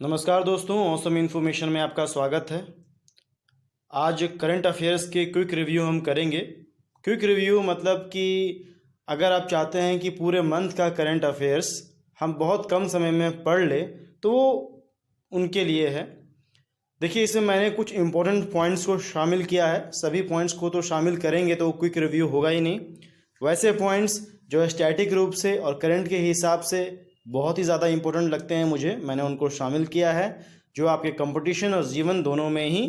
नमस्कार दोस्तों, awesome information में आपका स्वागत है। आज करंट अफेयर्स के क्विक रिव्यू हम करेंगे। क्विक रिव्यू मतलब कि अगर आप चाहते हैं कि पूरे मंथ का करंट अफेयर्स हम बहुत कम समय में पढ़ लें तो वो उनके लिए है। देखिए, इसमें मैंने कुछ इम्पोर्टेंट पॉइंट्स को शामिल किया है। सभी पॉइंट्स को तो शामिल करेंगे तो क्विक रिव्यू होगा ही नहीं। वैसे पॉइंट्स जो स्टैटिक रूप से और करंट के हिसाब से बहुत ही ज़्यादा इम्पोर्टेंट लगते हैं मुझे, मैंने उनको शामिल किया है, जो आपके कंपटीशन और जीवन दोनों में ही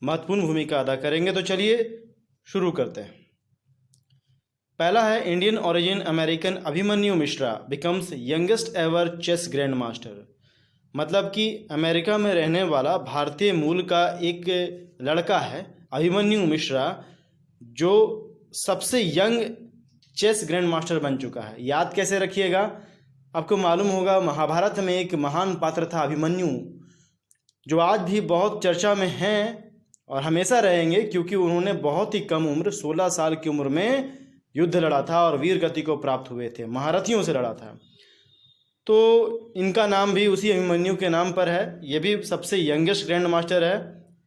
महत्वपूर्ण भूमिका अदा करेंगे। तो चलिए शुरू करते हैं। पहला है, Indian origin American Abhimanyu Mishra becomes youngest ever chess grand master. मतलब कि अमेरिका में रहने वाला भारतीय मूल का एक लड़का है अभिमन्यु मिश्रा, जो सबसे यंग चेस ग्रैंड मास्टर बन चुका है। याद कैसे रखिएगा, आपको मालूम होगा महाभारत में एक महान पात्र था अभिमन्यु, जो आज भी बहुत चर्चा में हैं और हमेशा रहेंगे, क्योंकि उन्होंने बहुत ही कम उम्र 16 साल की उम्र में युद्ध लड़ा था और वीर गति को प्राप्त हुए थे, महारथियों से लड़ा था। तो इनका नाम भी उसी अभिमन्यु के नाम पर है। ये भी सबसे यंगेस्ट ग्रैंड मास्टर है,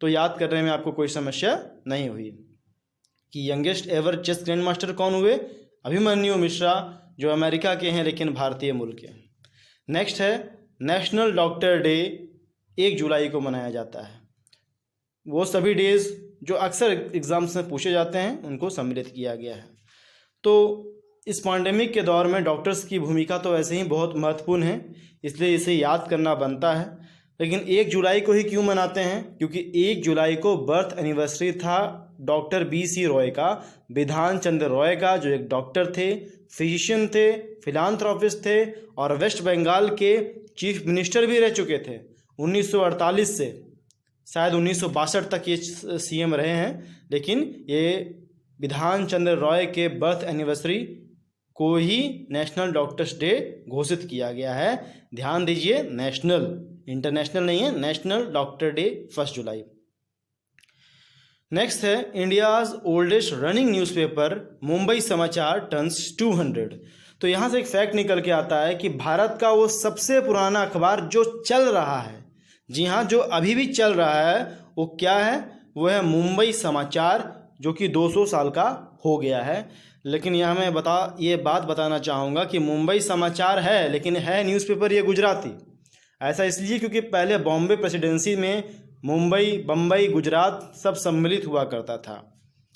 तो याद करने में आपको कोई समस्या नहीं हुई कि youngest ever chess grand master कौन हुए, अभिमन्यु मिश्रा, जो अमेरिका के हैं लेकिन भारतीय मूल के। नेक्स्ट है, नेशनल डॉक्टर डे 1 जुलाई को मनाया जाता है। वो सभी डेज जो अक्सर एग्जाम्स में पूछे जाते हैं उनको सम्मिलित किया गया है। तो इस पैंडेमिक के दौर में डॉक्टर्स की भूमिका तो ऐसे ही बहुत महत्वपूर्ण है, इसलिए इसे याद करना बनता है। लेकिन 1 जुलाई को ही क्यों मनाते हैं? क्योंकि 1 जुलाई को बर्थ एनिवर्सरी था डॉक्टर BC रॉय का, बिधान चंद्र रॉय का, जो एक डॉक्टर थे, फिजिशियन थे, फिलांथ्रोपिस्ट थे और वेस्ट बंगाल के चीफ मिनिस्टर भी रह चुके थे 1948 से शायद 1962 तक ये CM रहे हैं। लेकिन ये बिधान चंद्र रॉय के बर्थ एनिवर्सरी को ही नेशनल डॉक्टर्स डे घोषित किया गया है। ध्यान दीजिए, नेशनल, इंटरनेशनल नहीं है, नेशनल डॉक्टर डे 1 जुलाई। नेक्स्ट है, India's oldest running newspaper Mumbai समाचार टर्न्स 200। तो यहाँ से एक फैक्ट निकल के आता है कि भारत का वो सबसे पुराना अखबार जो चल रहा है, जी हाँ, जो अभी भी चल रहा है, वो क्या है? वो है मुंबई समाचार, जो कि 200 साल का हो गया है। लेकिन यहाँ मैं ये बात बताना चाहूँगा कि मुंबई समाचार है, लेकिन है न्यूज़पेपर ये गुजराती। ऐसा इसलिए क्योंकि पहले बॉम्बे प्रेसिडेंसी में मुंबई, बम्बई, गुजरात सब सम्मिलित हुआ करता था।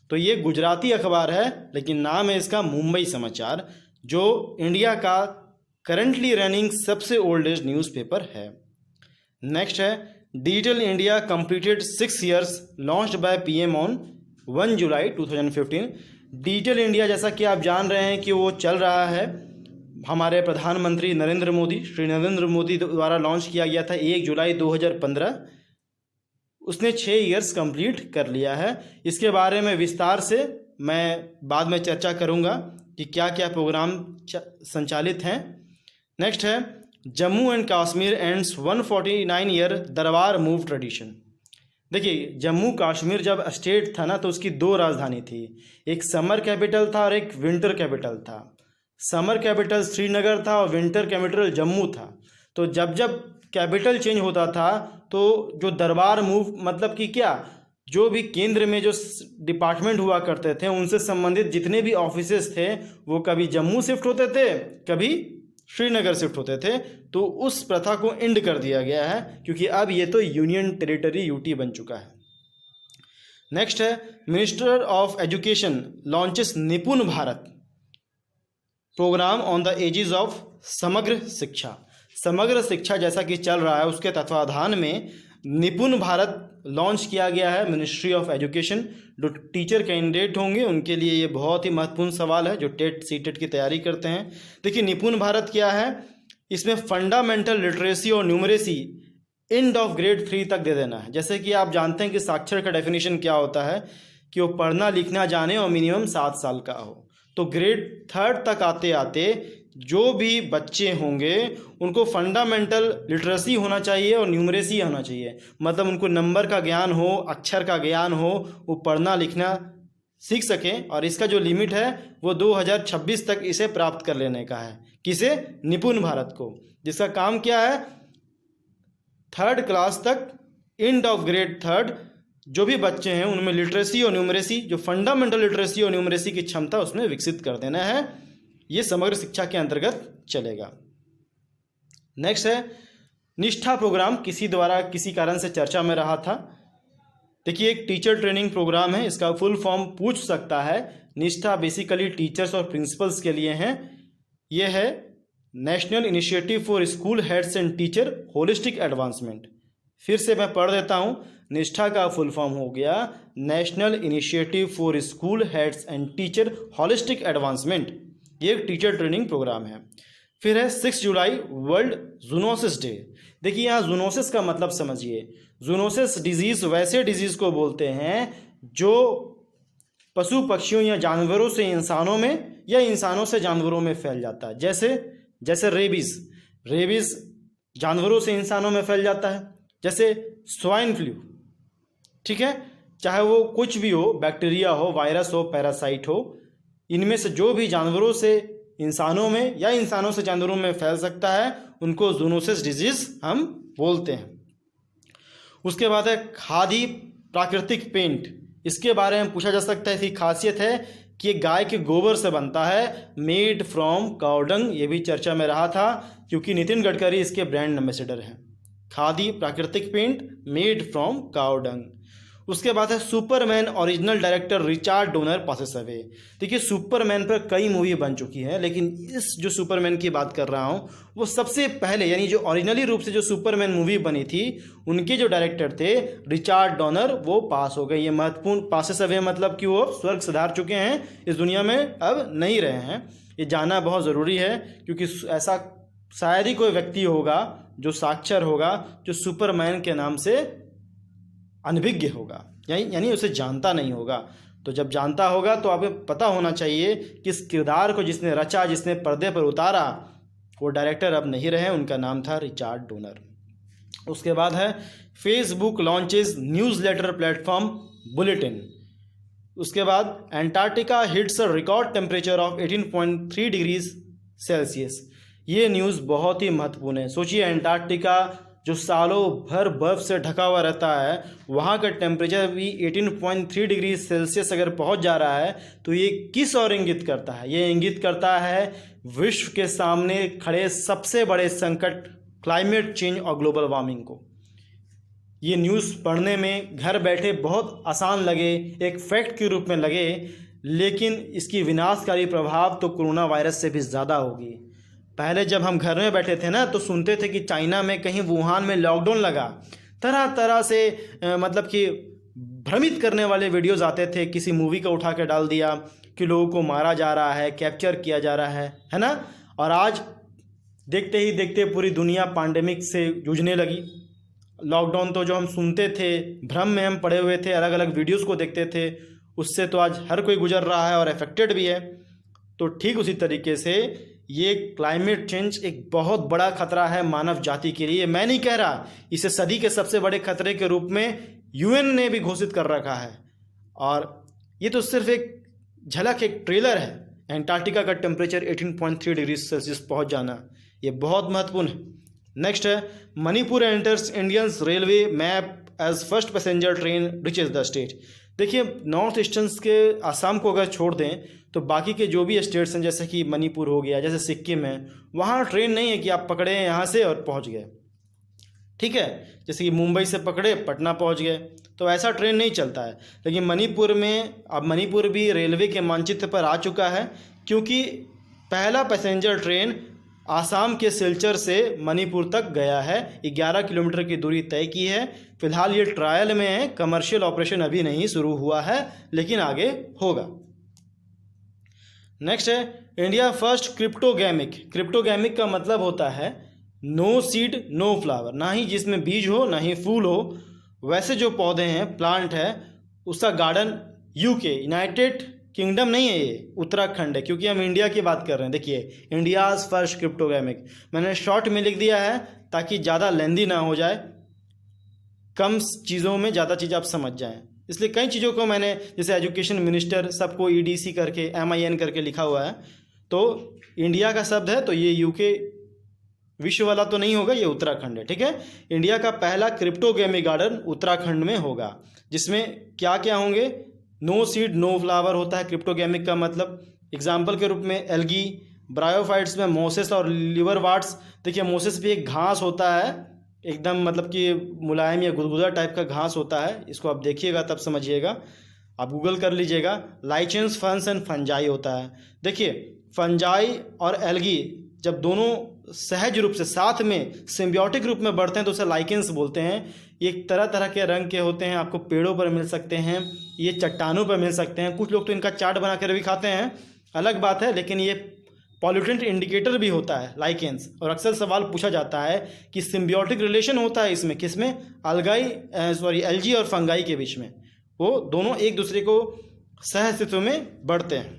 तो ये गुजराती अखबार है, लेकिन नाम है इसका मुंबई समाचार, जो इंडिया का करंटली रनिंग सबसे ओल्डेस्ट न्यूज़पेपर है। नेक्स्ट है, digital India completed 6 years launched by PM on 1 July 2015। Digital India, जैसा कि आप जान रहे हैं कि वो चल रहा है, हमारे प्रधानमंत्री श्री नरेंद्र मोदी द्वारा लॉन्च किया गया था 1 जुलाई 2015। उसने 6 years कंप्लीट कर लिया है। इसके बारे में विस्तार से मैं बाद में चर्चा करूंगा कि क्या क्या प्रोग्राम संचालित हैं। नेक्स्ट है, Jammu and Kashmir ends 149 year दरबार मूव ट्रेडिशन। देखिए, जम्मू कश्मीर जब स्टेट था ना, तो उसकी 2 राजधानी थी, एक समर कैपिटल था और एक विंटर कैपिटल था। समर कैपिटल श्रीनगर था और विंटर कैपिटल जम्मू था। तो जब जब कैपिटल चेंज होता था तो जो दरबार मूव मतलब कि क्या, जो भी केंद्र में जो डिपार्टमेंट हुआ करते थे उनसे संबंधित जितने भी ऑफिसेस थे वो कभी जम्मू शिफ्ट होते थे, कभी श्रीनगर शिफ्ट होते थे। तो उस प्रथा को एंड कर दिया गया है, क्योंकि अब ये तो यूनियन टेरिटरी UT बन चुका है। नेक्स्ट है, minister of education launches Nipun Bharat programme on the aegis of Samagra Shiksha. समग्र शिक्षा जैसा कि चल रहा है, उसके तत्वाधान में निपुण भारत लॉन्च किया गया है, मिनिस्ट्री ऑफ एजुकेशन। जो टीचर कैंडिडेट होंगे उनके लिए ये बहुत ही महत्वपूर्ण सवाल है, जो टेट सीटेट की तैयारी करते हैं। देखिए, निपुण भारत क्या है, इसमें फंडामेंटल लिटरेसी और न्यूमरेसी एंड ऑफ ग्रेड 3 तक दे देना है। जैसे कि आप जानते हैं कि साक्षर का डेफिनेशन क्या होता है, कि वो पढ़ना लिखना जाने और मिनिमम 7 साल का हो। तो ग्रेड 3 तक आते आते जो भी बच्चे होंगे उनको फंडामेंटल लिटरेसी होना चाहिए और न्यूमरेसी होना चाहिए, मतलब उनको नंबर का ज्ञान हो, अक्षर का ज्ञान हो, वो पढ़ना लिखना सीख सकें। और इसका जो लिमिट है वो 2026 तक इसे प्राप्त कर लेने का है। किसे? निपुण भारत को, जिसका काम क्या है, 3rd क्लास तक एंड ऑफ ग्रेड 3rd जो भी बच्चे हैं उनमें लिटरेसी और न्यूमरेसी, जो फंडामेंटल लिटरेसी और न्यूमरेसी की क्षमता उसमें विकसित कर देना है। ये समग्र शिक्षा के अंतर्गत चलेगा। नेक्स्ट है निष्ठा प्रोग्राम, किसी द्वारा किसी कारण से चर्चा में रहा था। देखिए एक टीचर ट्रेनिंग प्रोग्राम है, इसका फुल फॉर्म पूछ सकता है। निष्ठा बेसिकली टीचर्स और प्रिंसिपल्स के लिए हैं। यह है national initiative for school heads and teacher holistic advancement. फिर से मैं पढ़ देता हूँ, निष्ठा का फुल फॉर्म हो गया national initiative for school heads and teacher holistic advancement. ये एक टीचर ट्रेनिंग प्रोग्राम है। फिर है 6 जुलाई वर्ल्ड जूनोसिस डे। देखिए यहाँ जूनोसिस का मतलब समझिए। जूनोसिस डिजीज़ वैसे डिजीज़ को बोलते हैं जो पशु पक्षियों या जानवरों से इंसानों में या इंसानों से जानवरों में फैल जाता है। जैसे रेबीज़ जानवरों से इंसानों में फैल जाता है। जैसे स्वाइन फ्लू, ठीक है, चाहे वो कुछ भी हो, बैक्टीरिया हो, वायरस हो, पैरासाइट हो, इनमें से जो भी जानवरों से इंसानों में या इंसानों से जानवरों में फैल सकता है उनको जूनोसिस डिजीज़ हम बोलते हैं। उसके बाद है खादी प्राकृतिक पेंट। इसके बारे में पूछा जा सकता है। इसकी खासियत है कि ये गाय के गोबर से बनता है, मेड फ्रॉम काउ डंग। ये भी चर्चा में रहा था क्योंकि नितिन गडकरी इसके ब्रांड एम्बेसडर हैं। Khadi Prakritik paint made from cow dung. उसके बाद है Superman original director Richard Donner passes away. देखिए सुपरमैन पर कई मूवी बन चुकी हैं, लेकिन इस जो सुपरमैन की बात कर रहा हूँ वो सबसे पहले यानी जो ओरिजिनली रूप से जो सुपरमैन मूवी बनी थी उनके जो डायरेक्टर थे रिचार्ड डोनर, वो पास हो गए। ये महत्वपूर्ण, पासेस अवे मतलब कि वो स्वर्ग सिधार चुके हैं, इस दुनिया में अब नहीं रहे हैं। ये जानना बहुत ज़रूरी है क्योंकि ऐसा शायद ही कोई व्यक्ति होगा जो साक्षर होगा जो सुपरमैन के नाम से अनभिज्ञ होगा, यानी उसे जानता नहीं होगा। तो जब जानता होगा तो आपको पता होना चाहिए कि इस किरदार को जिसने रचा, जिसने पर्दे पर उतारा, वो डायरेक्टर अब नहीं रहे, उनका नाम था रिचार्ड डोनर। उसके बाद है Facebook launches newsletter platform bulletin. उसके बाद Antarctica hits a record temperature of 18.3 degrees Celsius. ये न्यूज़ बहुत ही महत्वपूर्ण है। सोचिए एंटार्क्टिका जो सालों भर बर्फ़ से ढका हुआ रहता है, वहाँ का टेम्परेचर भी 18.3 डिग्री सेल्सियस अगर पहुँच जा रहा है तो ये किस ओर इंगित करता है? ये इंगित करता है विश्व के सामने खड़े सबसे बड़े संकट क्लाइमेट चेंज और ग्लोबल वार्मिंग को। ये न्यूज़ पढ़ने में घर बैठे बहुत आसान लगे, एक फैक्ट के रूप में लगे, लेकिन इसकी विनाशकारी प्रभाव तो कोरोना वायरस से भी ज़्यादा होगी। पहले जब हम घर में बैठे थे ना तो सुनते थे कि चाइना में कहीं वुहान में लॉकडाउन लगा, तरह तरह से मतलब कि भ्रमित करने वाले वीडियोज़ आते थे। किसी मूवी को उठा के डाल दिया कि लोगों को मारा जा रहा है, कैप्चर किया जा रहा है ना। और आज देखते ही देखते पूरी दुनिया पैंडेमिक से जूझने लगी। लॉकडाउन तो जो हम सुनते थे, भ्रम में हम पड़े हुए थे, अलग अलग वीडियोज़ को देखते थे, उससे तो आज हर कोई गुजर रहा है और अफेक्टेड भी है। तो ठीक उसी तरीके से ये क्लाइमेट चेंज एक बहुत बड़ा खतरा है मानव जाति के लिए। मैं नहीं कह रहा, इसे सदी के सबसे बड़े खतरे के रूप में यूएन ने भी घोषित कर रखा है। और ये तो सिर्फ एक झलक, एक ट्रेलर है। एंटार्क्टिका का टेम्परेचर 18.3 डिग्री सेल्सियस पहुंच जाना, ये बहुत महत्वपूर्ण है। नेक्स्ट है Manipur enters Indians railway map as first passenger train reaches the state. देखिए नॉर्थ ईस्टर्न्स के आसाम को अगर छोड़ दें तो बाकी के जो भी स्टेट्स हैं, जैसे कि मणिपुर हो गया, जैसे सिक्किम है, वहाँ ट्रेन नहीं है कि आप पकड़े यहाँ से और पहुँच गए, ठीक है। जैसे कि मुंबई से पकड़े पटना पहुँच गए, तो ऐसा ट्रेन नहीं चलता है। लेकिन मणिपुर में अब मणिपुर भी रेलवे के मानचित्र पर आ चुका है क्योंकि पहला पैसेंजर ट्रेन आसाम के सिलचर से मणिपुर तक गया है। 11 किलोमीटर की दूरी तय की है। फिलहाल ये ट्रायल में है, कमर्शियल ऑपरेशन अभी नहीं शुरू हुआ है, लेकिन आगे होगा। नेक्स्ट है इंडिया फर्स्ट क्रिप्टोगैमिक। क्रिप्टोगैमिक का मतलब होता है नो सीड नो फ्लावर, ना ही जिसमें बीज हो ना ही फूल हो, वैसे जो पौधे हैं, प्लांट है, उसका गार्डन यूके यूनाइटेड किंगडम नहीं है, ये उत्तराखंड है, क्योंकि हम इंडिया की बात कर रहे हैं। देखिए इंडियाज़ फर्स्ट क्रिप्टोगैमिक मैंने शॉर्ट में लिख दिया है ताकि ज़्यादा लेंदी ना हो जाए, कम चीज़ों में ज़्यादा चीज़ आप समझ जाएं। इसलिए कई चीज़ों को मैंने, जैसे एजुकेशन मिनिस्टर, सबको EDC करके MIN करके लिखा हुआ है। तो इंडिया का शब्द है तो ये यूके विश्व वाला तो नहीं होगा, ये उत्तराखंड है, ठीक है। इंडिया का पहला क्रिप्टोगेमिक गार्डन उत्तराखंड में होगा, जिसमें क्या क्या होंगे? नो सीड नो फ्लावर होता है क्रिप्टोगेमिक का मतलब। एग्जाम्पल के रूप में एल्गी, ब्रायोफाइट्स में मोसेस और लिवरवार्ट्स। देखिए मोसेस भी एक घास होता है, एकदम मतलब कि मुलायम या गुदगुदा टाइप का घास होता है, इसको आप देखिएगा तब समझिएगा, आप गूगल कर लीजिएगा। लाइचेंस, फंस एंड फंजाई होता है। देखिए फंजाई और एल्गी जब दोनों सहज रूप से साथ में सिम्बियोटिक रूप में बढ़ते हैं तो उसे लाइकेंस बोलते हैं। ये तरह तरह के रंग के होते हैं, आपको पेड़ों पर मिल सकते हैं, ये चट्टानों पर मिल सकते हैं, कुछ लोग तो इनका चाट बना कर भी खाते हैं, अलग बात है, लेकिन ये पॉल्यूटेंट इंडिकेटर भी होता है लाइकेंस। और अक्सर सवाल पूछा जाता है कि सिम्बियोटिक रिलेशन होता है इसमें, किसमें? एल्गी और फंगाई के बीच में, वो दोनों एक दूसरे को सह अस्तित्व में बढ़ते हैं।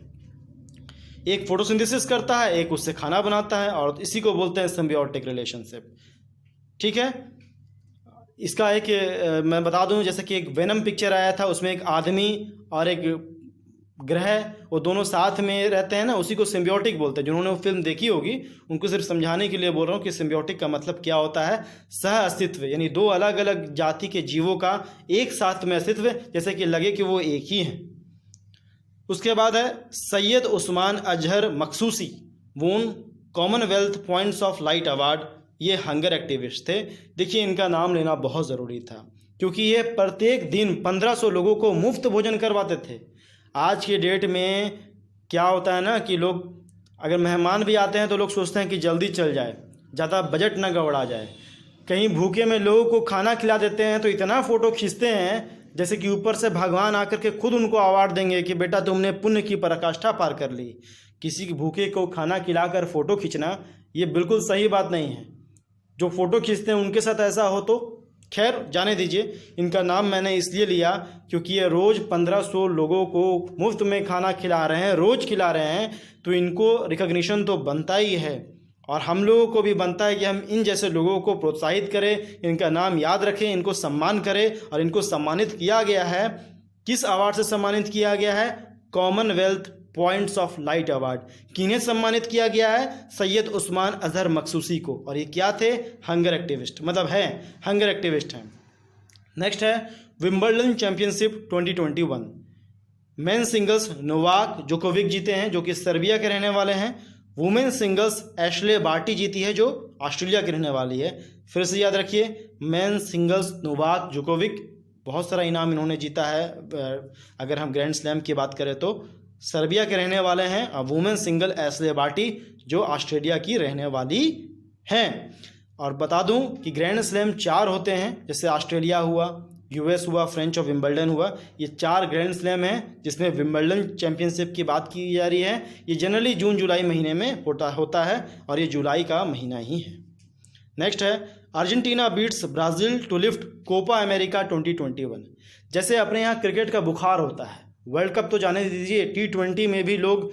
एक फोटोसिंथेसिस करता है, एक उससे खाना बनाता है, और इसी को बोलते हैं सिम्बियोटिक रिलेशनशिप, ठीक है। इसका एक मैं बता दूं, जैसे कि एक वेनम पिक्चर आया था, उसमें एक आदमी और एक ग्रह, वो दोनों साथ में रहते हैं ना, उसी को सिम्बियोटिक बोलते हैं। जिन्होंने वो फिल्म देखी होगी उनको सिर्फ समझाने के लिए बोल रहा हूँ कि सिम्बियोटिक का मतलब क्या होता है। सह अस्तित्व, यानी दो अलग अलग जाति के जीवों का एक साथ में अस्तित्व, जैसे कि लगे कि वो एक ही हैं। उसके बाद है सैयद उस्मान अजहर मखसूसी, वोन Commonwealth points of light award. ये हंगर एक्टिविस्ट थे। देखिए इनका नाम लेना बहुत ज़रूरी था, क्योंकि ये प्रत्येक दिन 1500 लोगों को मुफ्त भोजन करवाते थे। आज की डेट में क्या होता है ना कि लोग अगर मेहमान भी आते हैं तो लोग सोचते हैं कि जल्दी चल जाए, ज़्यादा बजट ना गड़बड़ा जाए। कहीं भूखे में लोगों को खाना खिला देते हैं तो इतना फ़ोटो खींचते हैं जैसे कि ऊपर से भगवान आकर के खुद उनको अवार्ड देंगे कि बेटा तुमने पुण्य की पराकाष्ठा पार कर ली। किसी भूखे को खाना खिलाकर फ़ोटो खींचना ये बिल्कुल सही बात नहीं है। जो फ़ोटो खींचते हैं उनके साथ ऐसा हो तो खैर जाने दीजिए। इनका नाम मैंने इसलिए लिया क्योंकि ये रोज़ 1500 लोगों को मुफ्त में खाना खिला रहे हैं, रोज़ खिला रहे हैं, तो इनको रिकॉग्निशन तो बनता ही है। और हम लोगों को भी बनता है कि हम इन जैसे लोगों को प्रोत्साहित करें, इनका नाम याद रखें, इनको सम्मान करें। और इनको सम्मानित किया गया है, किस अवार्ड से सम्मानित किया गया है? Commonwealth points of light award. किन्हें सम्मानित किया गया है? सैयद उस्मान अजहर मखसूसी को। और ये क्या थे? हंगर एक्टिविस्ट, मतलब है हंगर एक्टिविस्ट हैं। नेक्स्ट है Wimbledon championship 2021। Main singles Novak Djokovic जीते हैं, जो कि सर्बिया के रहने वाले हैं। वुमेन सिंगल्स एशले बार्टी जीती है, जो ऑस्ट्रेलिया की रहने वाली है। फिर से याद रखिए, मेन सिंगल्स नोवाक जोकोविक, बहुत सारा इनाम इन्होंने जीता है। अगर हम ग्रैंड स्लैम की बात करें तो सर्बिया के रहने वाले हैं। और वुमेन सिंगल एशले बार्टी जो ऑस्ट्रेलिया की रहने वाली हैं। और बता दूं कि ग्रैंड स्लैम 4 होते हैं, जैसे ऑस्ट्रेलिया हुआ, यूएस हुआ, फ्रेंच और विंबलडन हुआ। ये 4 ग्रैंड स्लैम हैं जिसमें विंबलडन चैंपियनशिप की बात की जा रही है। ये जनरली जून जुलाई महीने में होता है और ये जुलाई का महीना ही है। नेक्स्ट है Argentina beats Brazil to lift Copa America 2021। जैसे अपने यहाँ क्रिकेट का बुखार होता है, वर्ल्ड कप तो जाने दीजिए, T20 में भी लोग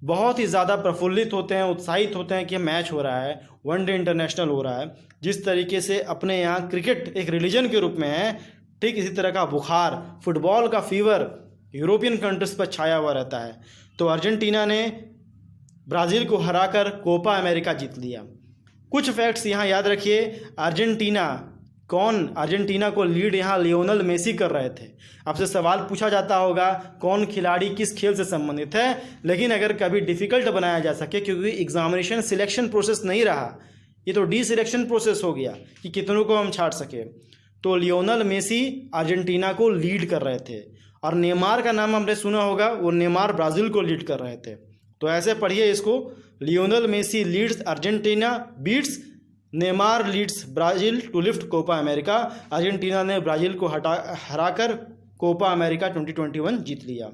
बहुत ही ज़्यादा प्रफुल्लित होते हैं, उत्साहित होते हैं कि मैच हो रहा है, वनडे इंटरनेशनल हो रहा है। जिस तरीके से अपने यहाँ क्रिकेट एक रिलीजन के रूप में है, ठीक इसी तरह का बुखार, फुटबॉल का फीवर यूरोपियन कंट्रीज पर छाया हुआ रहता है। तो अर्जेंटीना ने ब्राज़ील को हराकर कोपा अमेरिका जीत लिया। कुछ फैक्ट्स यहाँ याद रखिए। अर्जेंटीना को लीड यहाँ लियोनेल मेसी कर रहे थे। आपसे सवाल पूछा जाता होगा कौन खिलाड़ी किस खेल से संबंधित है, लेकिन अगर कभी डिफ़िकल्ट बनाया जा सके, क्योंकि एग्जामिनेशन सिलेक्शन प्रोसेस नहीं रहा, ये तो डी सिलेक्शन प्रोसेस हो गया कि कितनों को हम छाट सके, तो लियोनेल मेसी अर्जेंटीना को लीड कर रहे थे। और नेमार का नाम हमने सुना होगा, वो नेमार ब्राज़ील को लीड कर रहे थे। तो ऐसे पढ़िए इसको, Lionel Messi leads Argentina beats Neymar leads Brazil to lift Copa America. Argentina ने ब्राज़ील को हराकर कोपा अमेरिका 2021 जीत लिया।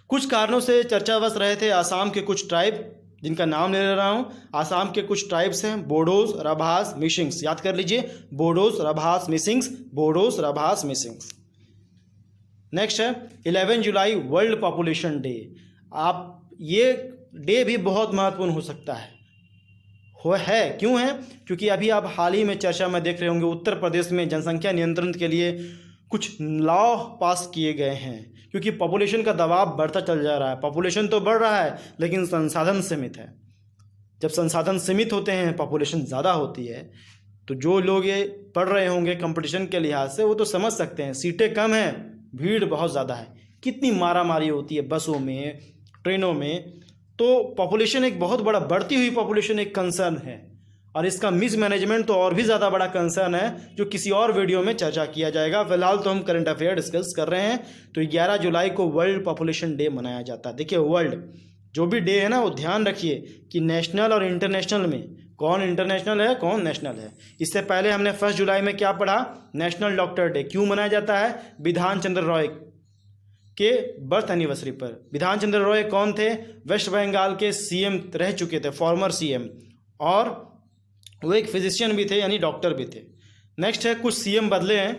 कुछ कारणों से चर्चावश रहे थे आसाम के कुछ ट्राइब, जिनका नाम ले रहा हूँ। आसाम के कुछ ट्राइब्स हैं बोडोज, रभास, मिसिंग्स। याद कर लीजिए, बोडोज, रभास, मिसिंग्स, बोडोज, रभास, मिसिंग्स। नेक्स्ट है 11 जुलाई वर्ल्ड पॉपुलेशन डे। आप ये डे भी बहुत महत्वपूर्ण हो सकता है, क्यों है? क्योंकि अभी आप हाल ही में चर्चा में देख रहे होंगे, उत्तर प्रदेश में जनसंख्या नियंत्रण के लिए कुछ लॉ पास किए गए हैं, क्योंकि पॉपुलेशन का दबाव बढ़ता चल जा रहा है। पॉपुलेशन तो बढ़ रहा है लेकिन संसाधन सीमित है। जब संसाधन सीमित होते हैं, पॉपुलेशन ज़्यादा होती है, तो जो लोग ये पढ़ रहे होंगे कंपटीशन के लिहाज से वो तो समझ सकते हैं, सीटें कम हैं, भीड़ बहुत ज़्यादा है, कितनी मारामारी होती है बसों में, ट्रेनों में। तो पॉपुलेशन एक बहुत बड़ा, बढ़ती हुई पॉपुलेशन एक कंसर्न है, और इसका मिसमैनेजमेंट तो और भी ज़्यादा बड़ा कंसर्न है, जो किसी और वीडियो में चर्चा किया जाएगा। फिलहाल तो हम करंट अफेयर डिस्कस कर रहे हैं। तो 11 जुलाई को वर्ल्ड पॉपुलेशन डे मनाया जाता है। देखिए, वर्ल्ड जो भी डे है ना, वो ध्यान रखिए कि नेशनल और इंटरनेशनल में कौन इंटरनेशनल है, कौन नेशनल है। इससे पहले हमने 1 जुलाई में क्या पढ़ा, नेशनल डॉक्टर डे क्यों मनाया जाता है, बिधान चंद्र रॉय के बर्थ एनिवर्सरी पर। बिधान चंद्र रॉय कौन थे, वेस्ट बंगाल के सीएम रह चुके थे, फॉर्मर सीएम, और वो एक फिजिशियन भी थे, यानी डॉक्टर भी थे। नेक्स्ट है, कुछ सीएम बदले हैं।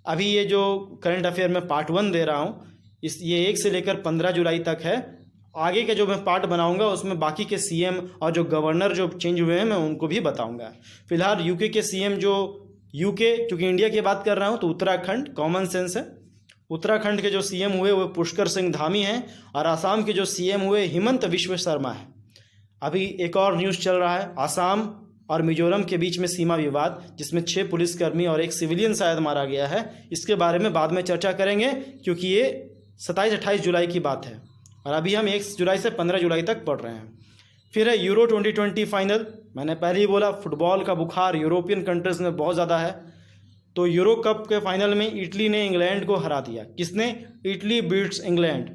अभी ये जो करंट अफेयर में पार्ट 1 दे रहा हूँ, ये 1 से लेकर 15 जुलाई तक है। आगे के जो मैं पार्ट बनाऊंगा उसमें बाकी के सीएम और जो गवर्नर जो चेंज हुए हैं मैं उनको भी बताऊंगा। फिलहाल यूके के सीएम, जो यूके, क्योंकि इंडिया की बात कर रहा हूँ तो उत्तराखंड, कॉमन सेंस है। उत्तराखंड के जो सीएम हुए वो पुष्कर सिंह धामी हैं, और आसाम के जो सीएम हुए हिमंत विश्व शर्मा है। अभी एक और न्यूज़ चल रहा है, आसाम और मिजोरम के बीच में सीमा विवाद, जिसमें 6 पुलिसकर्मी और एक सिविलियन शायद मारा गया है। इसके बारे में बाद में चर्चा करेंगे, क्योंकि ये 27-28 जुलाई की बात है, और अभी हम 1 जुलाई से 15 जुलाई तक पढ़ रहे हैं। फिर है यूरो 2020 फाइनल। मैंने पहले ही बोला, फुटबॉल का बुखार यूरोपियन कंट्रीज़ में बहुत ज़्यादा है। तो यूरो कप के फाइनल में इटली ने इंग्लैंड को हरा दिया। किसने, Italy beats England,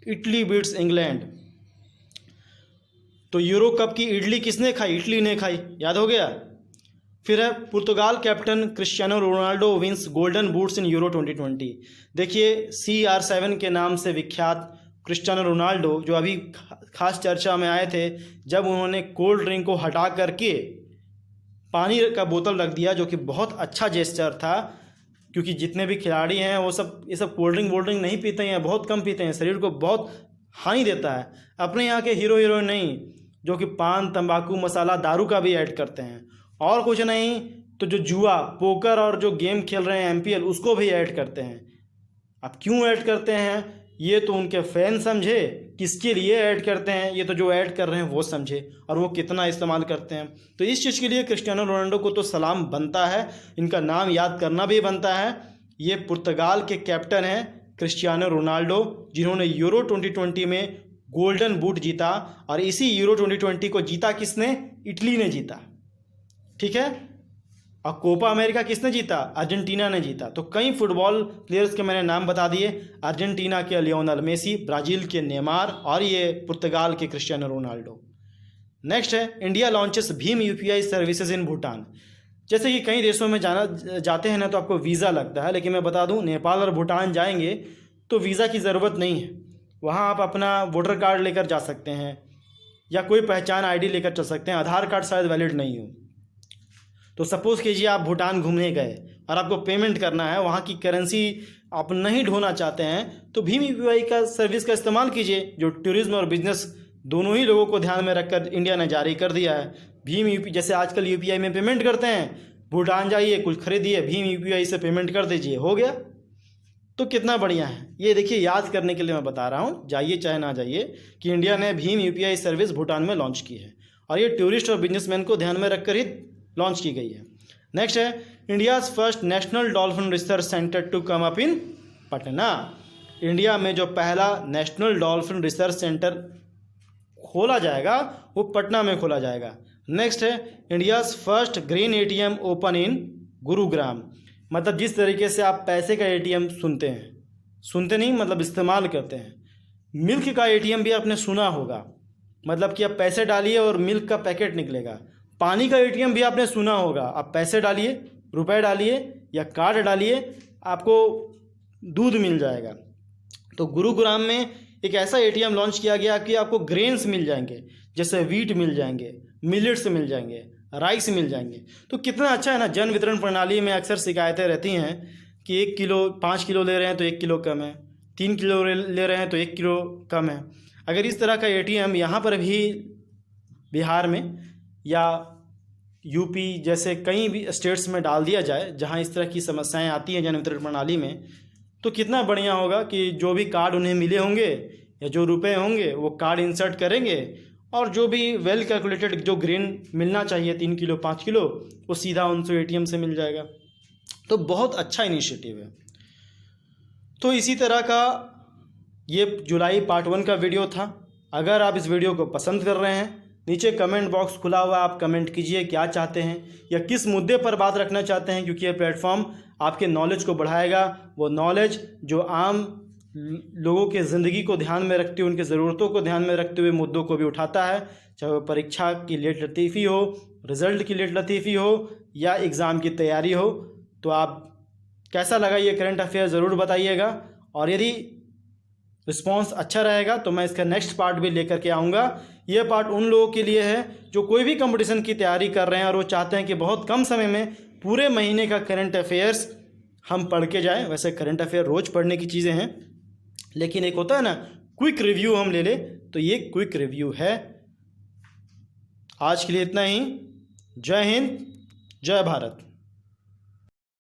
Italy beats England. तो यूरो कप की इडली किसने खाई, इटली ने खाई, याद हो गया। फिर है Portugal captain Cristiano Ronaldo wins golden boots in Euro 2020। देखिए, CR7 के नाम से विख्यात क्रिस्टियानो रोनाल्डो, जो अभी खास चर्चा में आए थे जब उन्होंने कोल्ड ड्रिंक को हटा करके पानी का बोतल रख दिया, जो कि बहुत अच्छा जेस्चर था, क्योंकि जितने भी खिलाड़ी हैं वो सब ये सब कोल्ड ड्रिंक नहीं पीते हैं, बहुत कम पीते हैं, शरीर को बहुत हानि देता है। अपने यहाँ के हीरो हीरोइन नहीं, जो कि पान, तंबाकू, मसाला, दारू का भी ऐड करते हैं, और कुछ नहीं तो जो जुआ, पोकर और जो गेम खेल रहे हैं MPL, उसको भी ऐड करते हैं। अब क्यों ऐड करते हैं ये तो उनके फैन समझे, किसके लिए ऐड करते हैं ये तो जो ऐड कर रहे हैं वो समझे, और वो कितना इस्तेमाल करते हैं। तो इस चीज़ के लिए क्रिस्टियानो रोनाल्डो को तो सलाम बनता है, इनका नाम याद करना भी बनता है। ये पुर्तगाल के कैप्टन हैं क्रिस्टियानो रोनाल्डो, जिन्होंने यूरो 2020 में गोल्डन बूट जीता, और इसी यूरो 2020 को जीता किसने, इटली ने जीता, ठीक है। और कोपा अमेरिका किसने जीता, अर्जेंटीना ने जीता। तो कई फुटबॉल प्लेयर्स के मैंने नाम बता दिए, अर्जेंटीना के लियोनेल मेसी, ब्राज़ील के नेमार, और ये पुर्तगाल के क्रिस्टियानो रोनाल्डो। नेक्स्ट है, India launches Bhim UPI services in Bhutan. जैसे कि कई देशों में जाते हैं ना तो आपको वीज़ा लगता है, लेकिन मैं बता दूं, नेपाल और भूटान जाएंगे तो वीज़ा की ज़रूरत नहीं है। वहाँ आप अपना वोटर कार्ड लेकर जा सकते हैं, या कोई पहचान ID लेकर चल सकते हैं, आधार कार्ड शायद वैलिड नहीं हो। तो सपोज़ कीजिए आप भूटान घूमने गए और आपको पेमेंट करना है, वहाँ की करेंसी आप नहीं ढोना चाहते हैं, तो भीम UPI का सर्विस का इस्तेमाल कीजिए, जो टूरिज्म और बिजनेस दोनों ही लोगों को ध्यान में रखकर इंडिया ने जारी कर दिया है। भीम UPI, जैसे आजकल UPI में पेमेंट करते हैं, भूटान जाइए, कुछ खरीदिए, भीम UPI से पेमेंट कर दीजिए, हो गया। तो कितना बढ़िया है ये, देखिए याद करने के लिए मैं बता रहा हूँ, जाइए चाहे ना जाइए, कि इंडिया ने भीम UPI सर्विस भूटान में लॉन्च की है, और ये टूरिस्ट और बिजनेसमैन को ध्यान में रखकर ही लॉन्च की गई है। नेक्स्ट है, India's first national dolphin research centre to come up in Patna. India में जो पहला नेशनल डॉल्फिन रिसर्च सेंटर खोला जाएगा वो पटना में खोला जाएगा। नेक्स्ट है, India's first green ATM open in Gurugram. मतलब जिस तरीके से आप पैसे का ATM सुनते हैं, सुनते नहीं मतलब इस्तेमाल करते हैं, मिल्क का ATM भी आपने सुना होगा, मतलब कि आप पैसे डालिए और मिल्क का पैकेट निकलेगा। पानी का ATM भी आपने सुना होगा, आप पैसे डालिए, रुपए डालिए या कार्ड डालिए, आपको दूध मिल जाएगा। तो गुरुग्राम में एक ऐसा ATM लॉन्च किया गया कि आपको ग्रेन्स मिल जाएंगे, जैसे वीट मिल जाएंगे, मिलेट्स मिल जाएंगे, राइस मिल जाएंगे। तो कितना अच्छा है ना। जन वितरण प्रणाली में अक्सर शिकायतें रहती हैं कि 1 किलो 5 किलो ले रहे हैं तो 1 किलो कम है, 3 किलो ले रहे हैं तो 1 किलो कम है। अगर इस तरह का ATM यहाँ पर भी बिहार में या यूपी जैसे कई भी स्टेट्स में डाल दिया जाए जहाँ इस तरह की समस्याएं आती हैं जन वितरण प्रणाली में, तो कितना बढ़िया होगा कि जो भी कार्ड उन्हें मिले होंगे या जो रुपए होंगे वो कार्ड इंसर्ट करेंगे और जो भी वेल कैलकुलेटेड जो ग्रेन मिलना चाहिए 3 किलो 5 किलो वो सीधा उनसे ATM से मिल जाएगा। तो बहुत अच्छा इनिशिएटिव है। तो इसी तरह का ये जुलाई पार्ट 1 का वीडियो था। अगर आप इस वीडियो को पसंद कर रहे हैं, नीचे कमेंट बॉक्स खुला हुआ है, आप कमेंट कीजिए क्या चाहते हैं या किस मुद्दे पर बात रखना चाहते हैं, क्योंकि ये प्लेटफॉर्म आपके नॉलेज को बढ़ाएगा। वो नॉलेज जो आम लोगों के ज़िंदगी को ध्यान में रखते हुए, उनकी ज़रूरतों को ध्यान में रखते हुए मुद्दों को भी उठाता है, चाहे वो परीक्षा की लेट लतीफ़ी हो, रिज़ल्ट की लेट लतीफ़ी हो या एग्ज़ाम की तैयारी हो। तो आप कैसा लगा ये करंट अफेयर ज़रूर बताइएगा, और यदि रिस्पॉन्स अच्छा रहेगा तो मैं इसका नेक्स्ट पार्ट भी लेकर के आऊँगा। ये पार्ट उन लोगों के लिए है जो कोई भी कंपटीशन की तैयारी कर रहे हैं और वो चाहते हैं कि बहुत कम समय में पूरे महीने का करंट अफेयर्स हम पढ़ के जाएं। वैसे करंट अफेयर रोज़ पढ़ने की चीज़ें हैं, लेकिन एक होता है ना क्विक रिव्यू हम ले ले, तो ये क्विक रिव्यू है। आज के लिए इतना ही। जय हिंद, जय भारत।